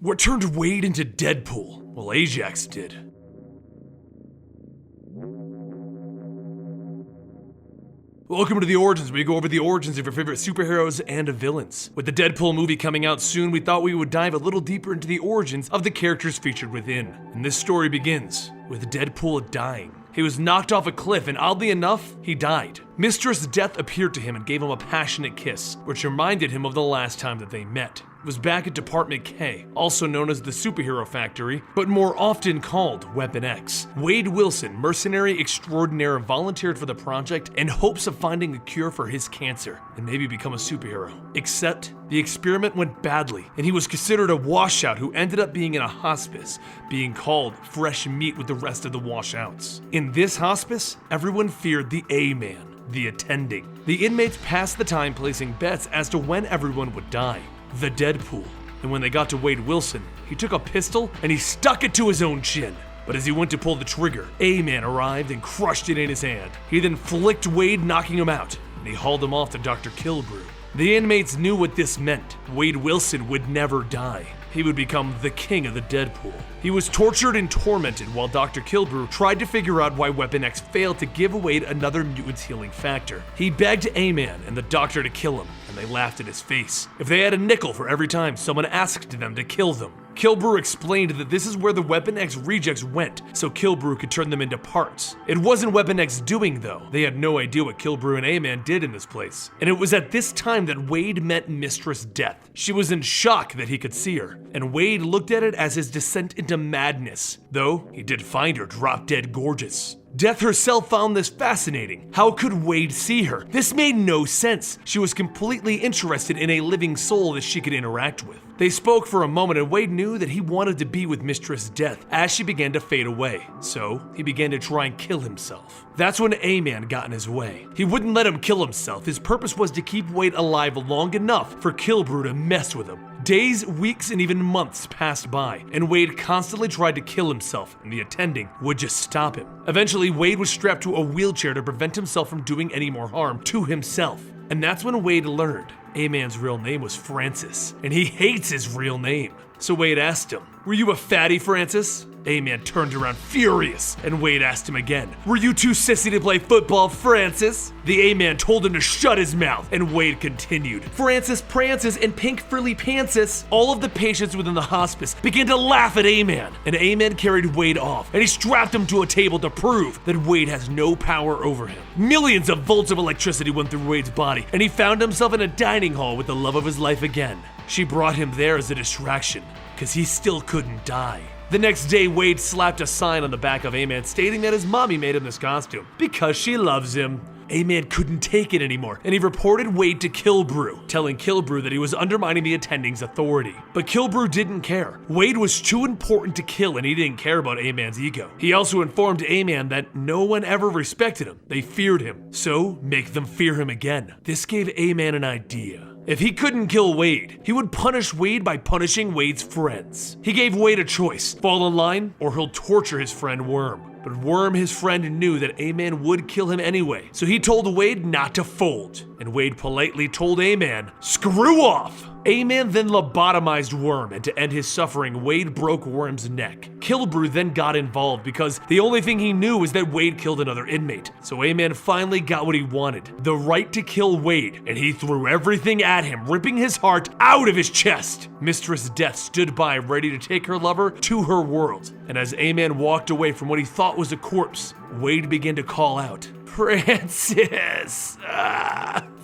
What turned Wade into Deadpool? Well, Ajax did. Welcome to The Origins, where we go over the origins of your favorite superheroes and villains. With the Deadpool movie coming out soon, we thought we would dive a little deeper into the origins of the characters featured within. And this story begins with Deadpool dying. He was knocked off a cliff, and oddly enough, he died. Mistress' death appeared to him and gave him a passionate kiss, which reminded him of the last time that they met. It was back at Department K, also known as the Superhero Factory, but more often called Weapon X. Wade Wilson, mercenary extraordinaire, volunteered for the project in hopes of finding a cure for his cancer and maybe become a superhero. Except the experiment went badly, and he was considered a washout who ended up being in a hospice, being called fresh meat with the rest of the washouts. In this hospice, everyone feared the A-Man, the attending. The inmates passed the time placing bets as to when everyone would die. The Deadpool. And when they got to Wade Wilson, he took a pistol and he stuck it to his own chin. But as he went to pull the trigger, A-Man arrived and crushed it in his hand. He then flicked Wade, knocking him out, and he hauled him off to Dr. Kilbrew. The inmates knew what this meant. Wade Wilson would never die. He would become the king of the Deadpool. He was tortured and tormented while Dr. Kilbrew tried to figure out why Weapon X failed to give Wade another mutant's healing factor. He begged A-Man and the doctor to kill him, and they laughed in his face. If they had a nickel for every time someone asked them to kill them. Kilbrew explained that this is where the Weapon X rejects went, so Kilbrew could turn them into parts. It wasn't Weapon X doing, though. They had no idea what Kilbrew and A-Man did in this place. And it was at this time that Wade met Mistress Death. She was in shock that he could see her, and Wade looked at it as his descent into madness, though he did find her drop dead gorgeous. Death herself found this fascinating. How could Wade see her? This made no sense. She was completely interested in a living soul that she could interact with. They spoke for a moment, and Wade knew that he wanted to be with Mistress Death as she began to fade away. So he began to try and kill himself. That's when A-Man got in his way. He wouldn't let him kill himself. His purpose was to keep Wade alive long enough for Kilbrew to mess with him. Days, weeks, and even months passed by, and Wade constantly tried to kill himself, and the attending would just stop him. Eventually, Wade was strapped to a wheelchair to prevent himself from doing any more harm to himself. And that's when Wade learned A-Man's real name was Francis, and he hates his real name. So Wade asked him, "Were you a fatty, Francis?" A-Man turned around furious, and Wade asked him again, "Were you too sissy to play football, Francis?" The A-Man told him to shut his mouth, and Wade continued, "Francis Prancis and Pink Frilly Pantsis." All of the patients within the hospice began to laugh at A-Man, and A-Man carried Wade off, and he strapped him to a table to prove that Wade has no power over him. Millions of volts of electricity went through Wade's body, and he found himself in a dining hall with the love of his life again. She brought him there as a distraction, because he still couldn't die. The next day, Wade slapped a sign on the back of A-Man stating that his mommy made him this costume because she loves him. A-Man couldn't take it anymore, and he reported Wade to Kilbrew, telling Kilbrew that he was undermining the attending's authority. But Kilbrew didn't care. Wade was too important to kill, and he didn't care about A-Man's ego. He also informed A-Man that no one ever respected him. They feared him, so make them fear him again. This gave A-Man an idea. If he couldn't kill Wade, he would punish Wade by punishing Wade's friends. He gave Wade a choice: fall in line, or he'll torture his friend Worm. But Worm, his friend, knew that A-Man would kill him anyway, so he told Wade not to fold. And Wade politely told A-Man, "Screw off!" A-Man then lobotomized Worm, and to end his suffering, Wade broke Worm's neck. Kilbrew then got involved because the only thing he knew was that Wade killed another inmate. So A-Man finally got what he wanted, the right to kill Wade, and he threw everything at him, ripping his heart out of his chest. Mistress Death stood by, ready to take her lover to her world. And as A-Man walked away from what he thought was a corpse, Wade began to call out, "Francis!"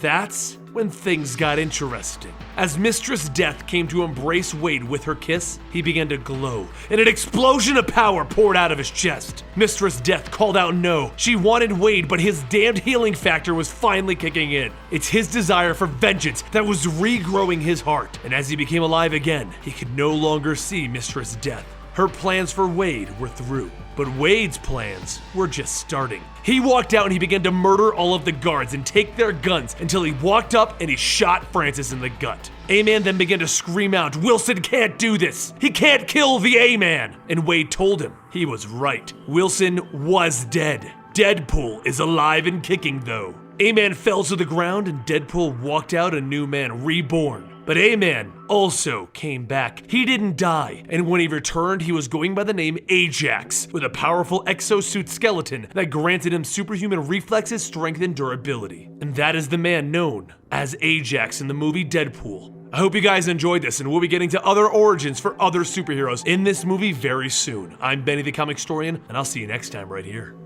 That's when things got interesting. As Mistress Death came to embrace Wade with her kiss, he began to glow, and an explosion of power poured out of his chest. Mistress Death called out no. She wanted Wade, but his damned healing factor was finally kicking in. It's his desire for vengeance that was regrowing his heart, and as he became alive again, he could no longer see Mistress Death. Her plans for Wade were through, but Wade's plans were just starting. He walked out and he began to murder all of the guards and take their guns until he walked up and he shot Francis in the gut. A-Man then began to scream out, "Wilson can't do this! He can't kill the A-Man!" And Wade told him he was right. Wilson was dead. Deadpool is alive and kicking though. A-Man fell to the ground and Deadpool walked out a new man, reborn. But A-Man also came back. He didn't die, and when he returned, he was going by the name Ajax, with a powerful exosuit skeleton that granted him superhuman reflexes, strength, and durability. And that is the man known as Ajax in the movie Deadpool. I hope you guys enjoyed this, and we'll be getting to other origins for other superheroes in this movie very soon. I'm Benny the Comicstorian, and I'll see you next time right here.